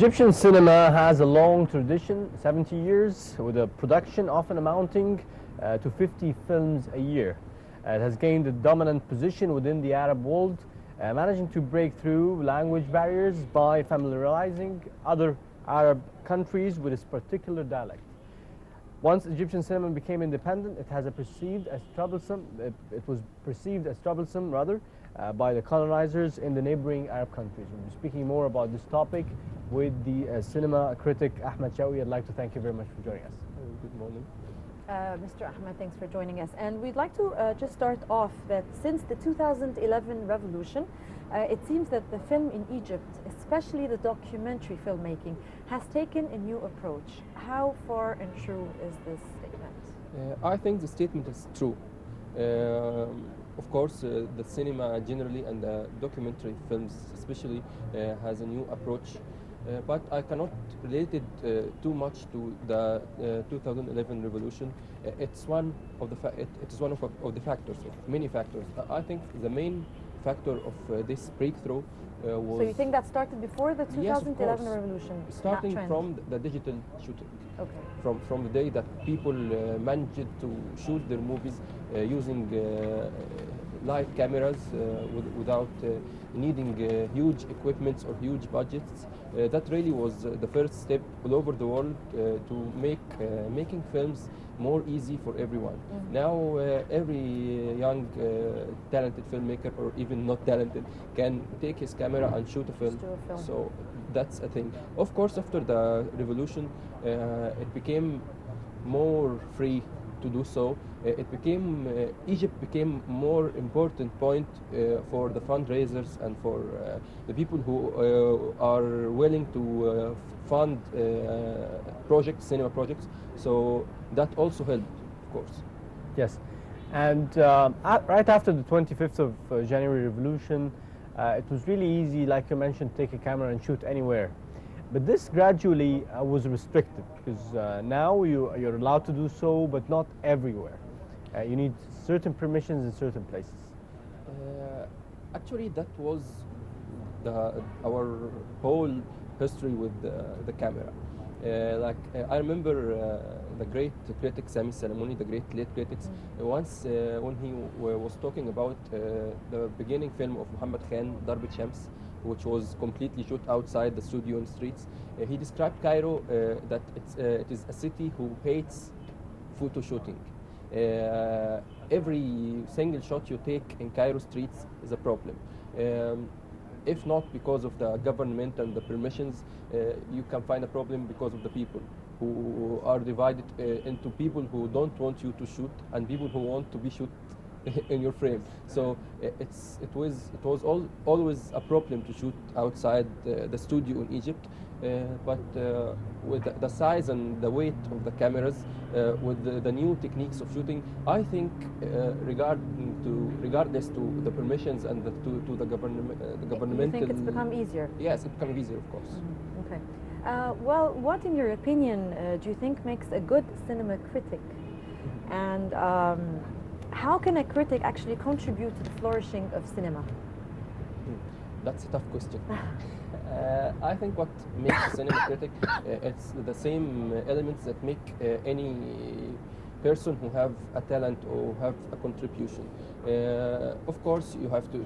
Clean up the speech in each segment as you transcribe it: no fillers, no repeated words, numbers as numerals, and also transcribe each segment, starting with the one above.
Egyptian cinema has a long tradition, 70 years, with a production often amounting to 50 films a year. It has gained a dominant position within the Arab world, managing to break through language barriers by familiarizing other Arab countries with its particular dialect. Once Egyptian cinema became independent, it was perceived as troublesome by the colonizers in the neighboring Arab countries. We'll be speaking more about this topic with the cinema critic Ahmed Shawi. I'd like to thank you very much for joining us. Good morning. Mr. Ahmed, thanks for joining us. And we'd like to just start off that since the 2011 revolution, it seems that the film in Egypt, especially the documentary filmmaking, has taken a new approach. How far and true is this statement? I think the statement is true. Of course, the cinema generally and the documentary films especially has a new approach. But I cannot relate it too much to the 2011 revolution. It's one of the factors, of many factors. I think the main factor of this breakthrough was. So you think that started before the 2011 yes, revolution? Starting from the digital shooting. Okay. From the day that people managed to shoot their movies using live cameras without needing huge equipments or huge budgets. That really was the first step all over the world to making films more easy for everyone. Mm-hmm. Now every young talented filmmaker, or even not talented, can take his camera and shoot a film. So that's a thing. Of course, after the revolution, it became more free to do so. Egypt became more important point for the fundraisers and for the people who are willing to fund cinema projects. So that also helped, of course. Yes, and right after the 25th of January revolution, it was really easy, like you mentioned, take a camera and shoot anywhere. But this gradually was restricted because now you're allowed to do so, but not everywhere. You need certain permissions in certain places. Actually, that was our whole history with the camera. I remember the great critic Sami Salamoni, the great late critic, once when he was talking about the beginning film of Muhammad Khan, Darb Shams, which was completely shot outside the studio and streets. He described Cairo that it is a city who hates photo shooting. Every single shot you take in Cairo streets is a problem. If not because of the government and the permissions, you can find a problem because of the people who are divided into people who don't want you to shoot and people who want to be shot in your frame. So it was always a problem to shoot outside the studio in Egypt. But with the size and the weight of the cameras, with the new techniques of shooting, I think regardless to the permissions and to the governmental. You think it's become easier? Yes, it's become easier, of course. Mm-hmm. Okay. Well, what, in your opinion, do you think makes a good cinema critic? And how can a critic actually contribute to the flourishing of cinema? That's a tough question. I think what makes a cinema critic, it's the same elements that make any person who have a talent or have a contribution. Of course, you have to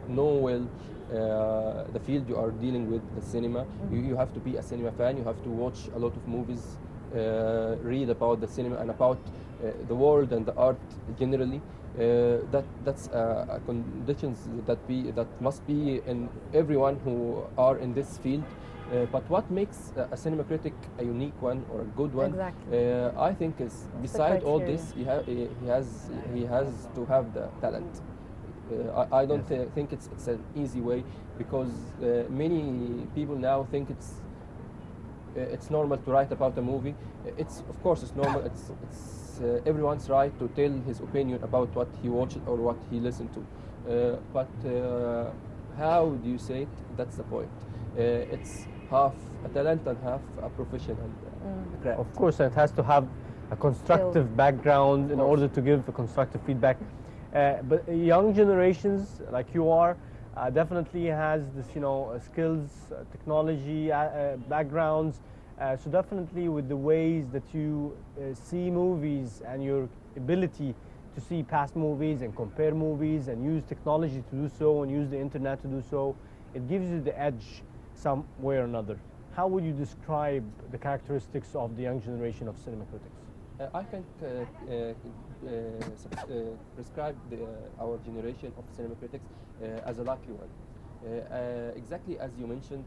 know well the field you are dealing with, the cinema. Mm-hmm. You have to be a cinema fan. You have to watch a lot of movies, read about the cinema and about the world and the art generally. That's conditions that must be in everyone who are in this field. But what makes a cinema critic a unique one or a good one? Exactly. I think is beside all this, he has to have the talent. I don't think it's an easy way because many people now think it's normal to write about a movie. Of course it's normal. It's everyone's right to tell his opinion about what he watched or what he listened to. But how do you say it? That's the point. It's half a talent and half a profession and a craft. Of course, it has to have a constructive background in order to give a constructive feedback. But young generations like you are, definitely has this, skills, technology, backgrounds. So definitely with the ways that you see movies and your ability to see past movies and compare movies and use technology to do so and use the internet to do so, it gives you the edge some way or another. How would you describe the characteristics of the young generation of cinema critics? I can prescribe our generation of cinema critics as a lucky one. Exactly as you mentioned,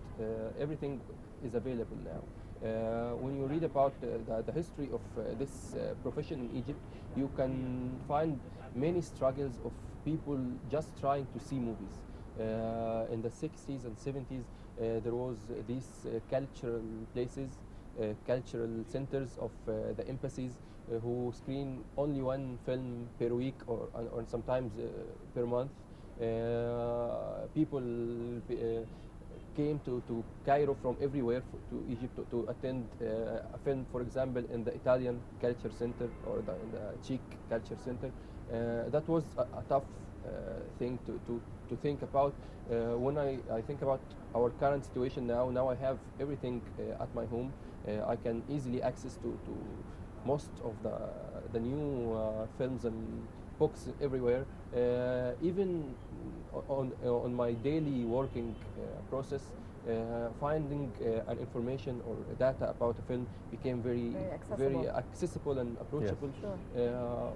everything is available now. When you read about the history of this profession in Egypt, you can find many struggles of people just trying to see movies. In the 60s and 70s, there was these cultural places, cultural centers of the embassies who screen only one film per week or sometimes per month. People came to Cairo from everywhere to Egypt to attend a film, for example, in the Italian Culture Center or in the Czech Culture Center. That was a tough thing to think about. When I think about our current situation now I have everything at my home. I can easily access to most of the new films and books everywhere. Even on my daily working process, finding an information or data about a film became very accessible and approachable. Yes. Sure.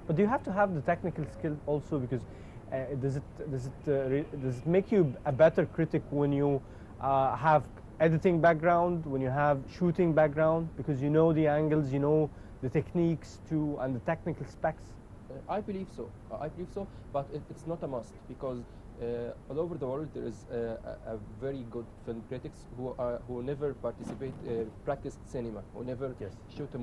But do you have to have the technical skill also? Because does it make you a better critic when you have editing background, when you have shooting background, because you know the angles, you know the techniques too, and the technical specs? I believe so. I believe so, but it's not a must, because all over the world there is a very good film critics who never practiced cinema, who never shoot a movie.